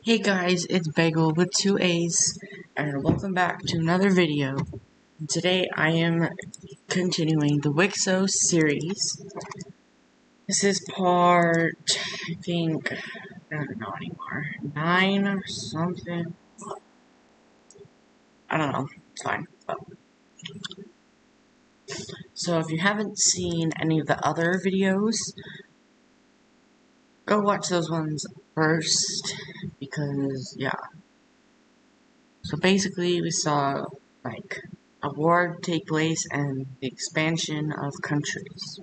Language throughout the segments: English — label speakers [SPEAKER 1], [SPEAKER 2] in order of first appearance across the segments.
[SPEAKER 1] Hey guys, it's Bagel with 2 A's, and welcome back to another video. Today I am continuing the Wixo series. This is part, I think, I don't know anymore, 9 or something. I don't know, it's fine. So if you haven't seen any of the other videos, go watch those ones first, because, yeah. So basically, we saw, like, a war take place and the expansion of countries.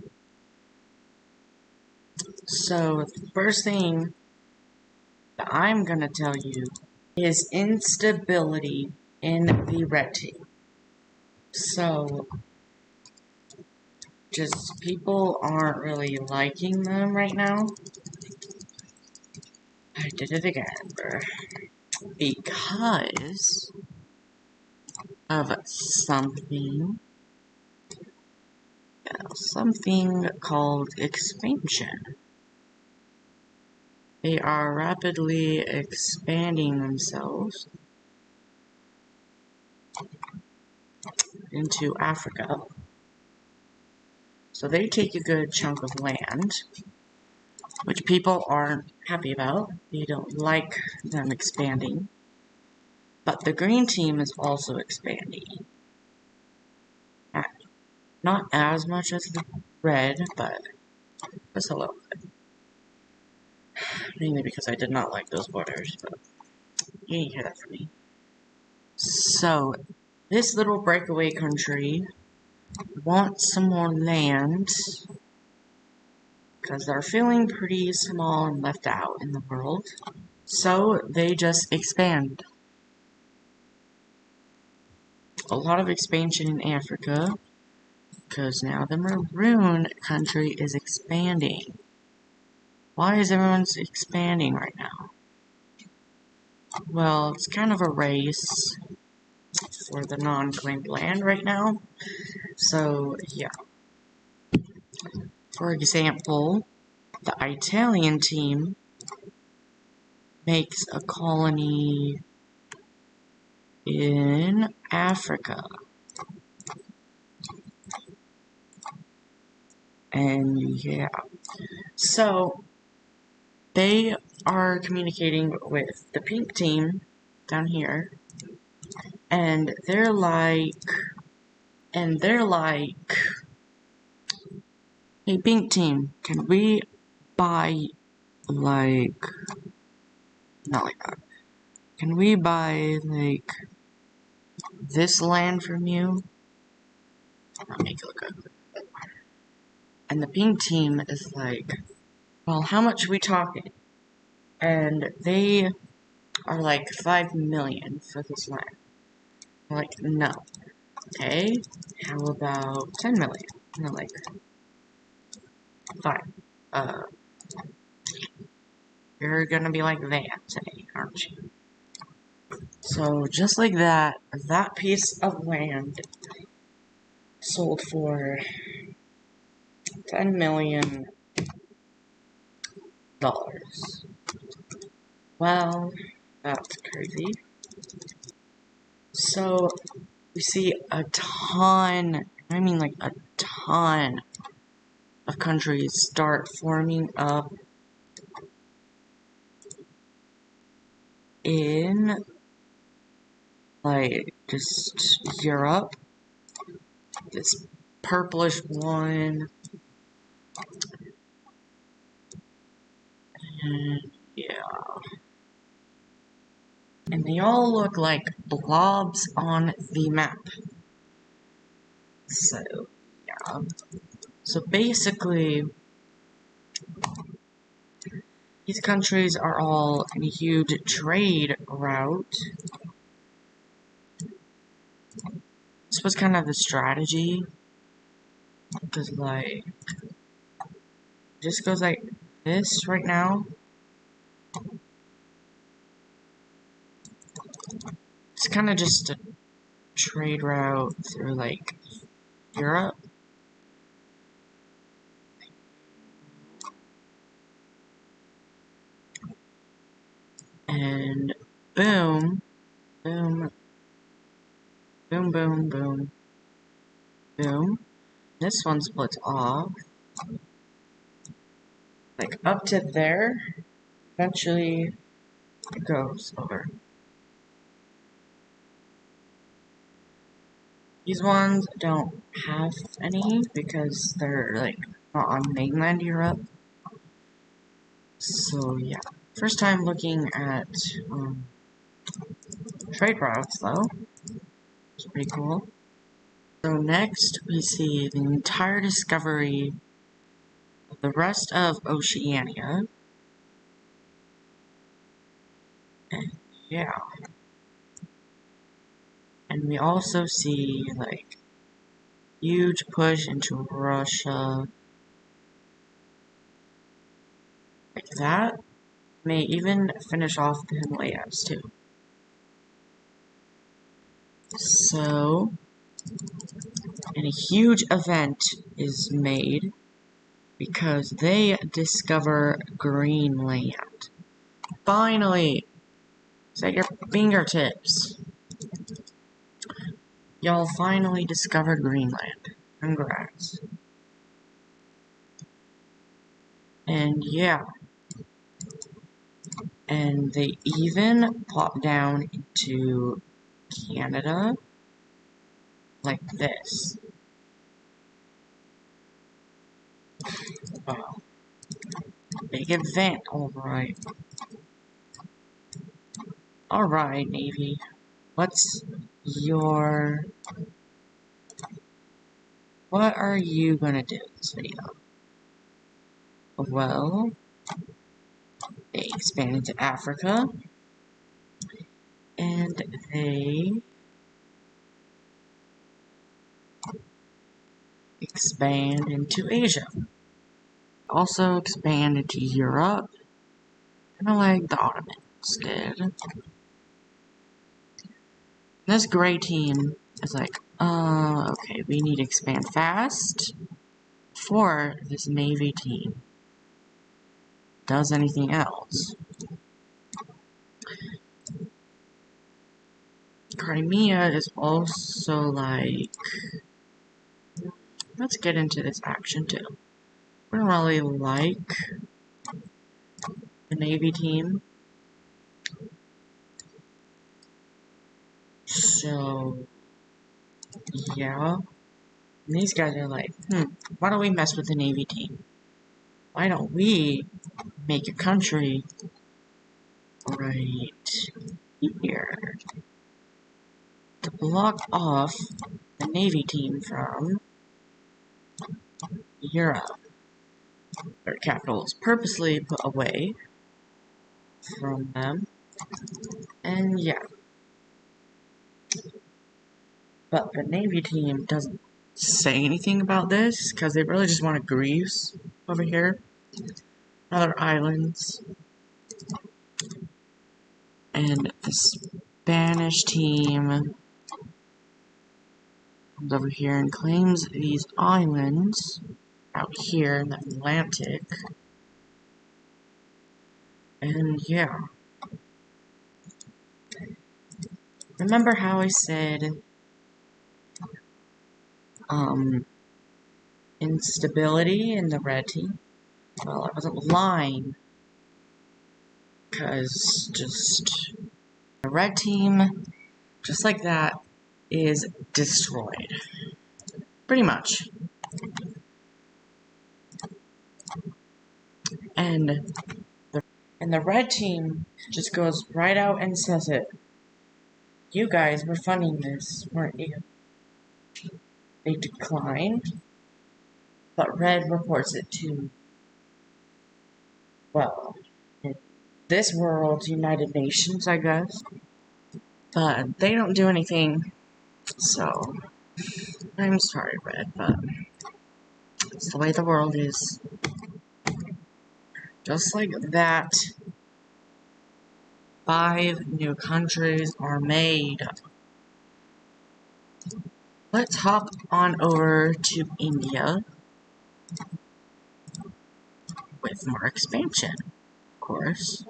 [SPEAKER 1] So, the first thing that I'm gonna tell you is instability in the red team. So, just people aren't really liking them right now. I did it again, because of something called expansion. They are rapidly expanding themselves into Africa. So they take a good chunk of land, which people aren't happy about. They don't like them expanding. But the green team is also expanding. Not as much as the red, but just a little bit. Mainly because I did not like those borders, but you didn't hear that from me. So, this little breakaway country wants some more land because they're feeling pretty small and left out in the world. So they just expand. A lot of expansion in Africa because now the maroon country is expanding. Why is everyone expanding right now? Well, it's kind of a race for the non-claimed land right now. So, yeah. For example, the Italian team makes a colony in Africa. And yeah. So, they are communicating with the pink team down here. And they're like, hey, pink team, can we buy, like, not like that. Can we buy, like, this land from you? I'll make it look good. And the pink team is like, well, how much are we talking? And they are like 5 million for this land. I'm like, no. Okay, how about 10 million? And they're like, fine. You're gonna be like that today, aren't you? So, just like that, that piece of land sold for $10 million. Well, that's crazy. So, we see a ton, I mean like a ton of countries start forming up in, like, just Europe. This purplish one. And yeah. And they all look like blobs on the map. So, yeah. So basically, these countries are all in a huge trade route. This was kind of the strategy. Because, like, just goes like this right now. It's kind of just a trade route through, like, Europe. And boom, boom, boom, boom, boom, boom. This one splits off, like up to there. Eventually, it goes over. These ones don't have any because they're like not on mainland Europe. So yeah, first time looking at trade routes though. It's pretty cool. So next we see the entire discovery of the rest of Oceania. And yeah. And we also see like huge push into Russia. Like that may even finish off the Himalayas too. So, and a huge event is made because they discover Greenland. Finally! It's at your fingertips. Y'all finally discovered Greenland. Congrats. And yeah. And they even plop down into Canada like this. Wow. Big event, alright. Alright, Navy. What's your... What are you gonna do in this video? Well, they expand into Africa, and they expand into Asia. Also expand into Europe, kind of like the Ottomans did. This gray team is like, okay, we need to expand fast before this Navy team does anything else. Crimea is also like, let's get into this action too. We don't really like the Navy team. So, yeah. And these guys are like, why don't we mess with the Navy team? Why don't we make a country right here to block off the Navy team from Europe? Their capital is purposely put away from them. And yeah. But the Navy team doesn't say anything about this because they really just want to Greece over here. Other islands. And the Spanish team comes over here and claims these islands out here in the Atlantic. And yeah. Remember how I said instability in the red team? Well, I wasn't lying. Because just the red team, just like that, is destroyed. Pretty much. And the red team just goes right out and says it. You guys were funding this, weren't you? They decline, but red reports it to, well, this world's United Nations, I guess. But they don't do anything, so I'm sorry, Red, but it's the way the world is. Just like that, 5 new countries are made. Let's hop on over to India with more expansion, of course.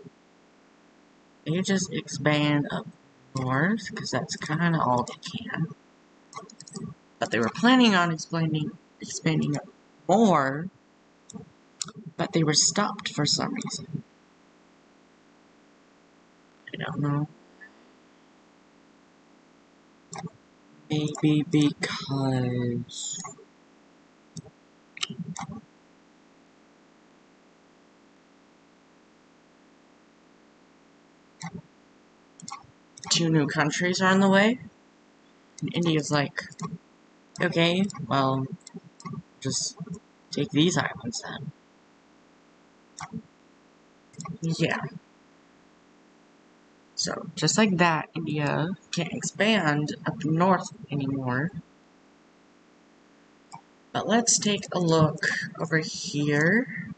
[SPEAKER 1] they just expand up north, because that's kind of all they can. But they were planning on expanding up more, but they were stopped for some reason. I don't know. Maybe because... two new countries are on the way. And India's like, okay, well, just take these islands then. Yeah. So, just like that, India can't expand up north anymore. But let's take a look over here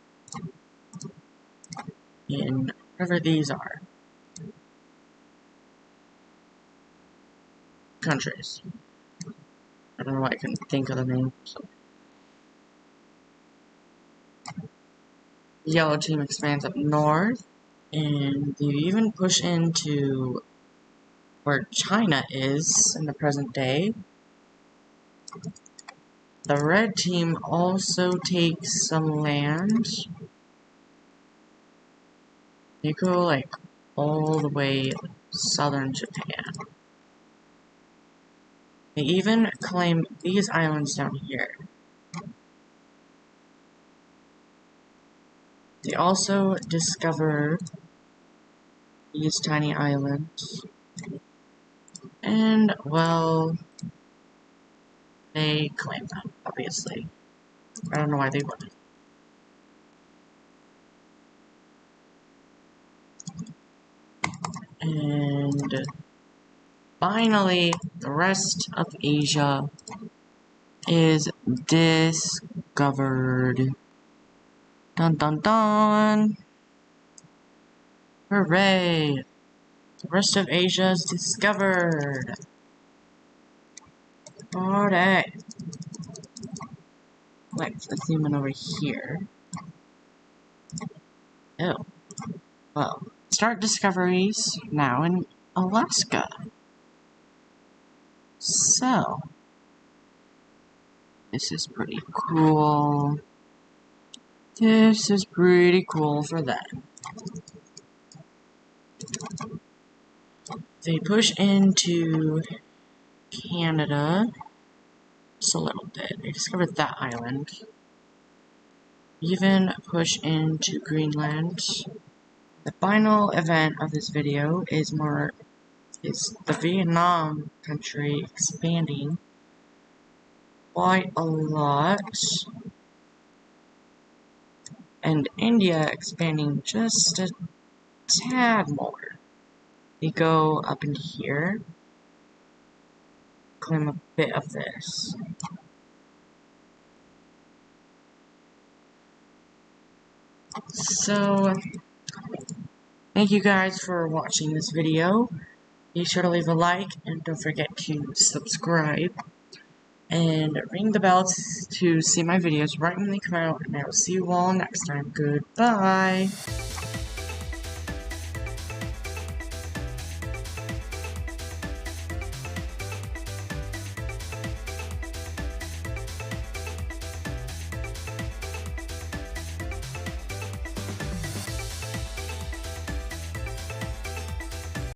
[SPEAKER 1] in whatever these are. Countries. I don't know why I couldn't think of the name. So. The yellow team expands up north, and they even push into where China is in the present day. The red team also takes some land. They go like all the way southern Japan. They even claim these islands down here. They also discover these tiny islands. And, well, they claim them, obviously. I don't know why they wouldn't. And finally, the rest of Asia is discovered. Dun dun dun! Hooray! The rest of Asia is discovered! Alright. Let's zoom in over here. Oh. Well, start discoveries now in Alaska. So, this is pretty cool. This is pretty cool for them. They push into Canada just a little bit. They discovered that island. Even push into Greenland. The final event of this video is the Vietnam country expanding quite a lot, and India expanding just a tad more. They go up in here, claim a bit of this. So, thank you guys for watching this video. Be sure to leave a like, and don't forget to subscribe. And ring the bell to see my videos right when they come out, and I will see you all next time. Goodbye!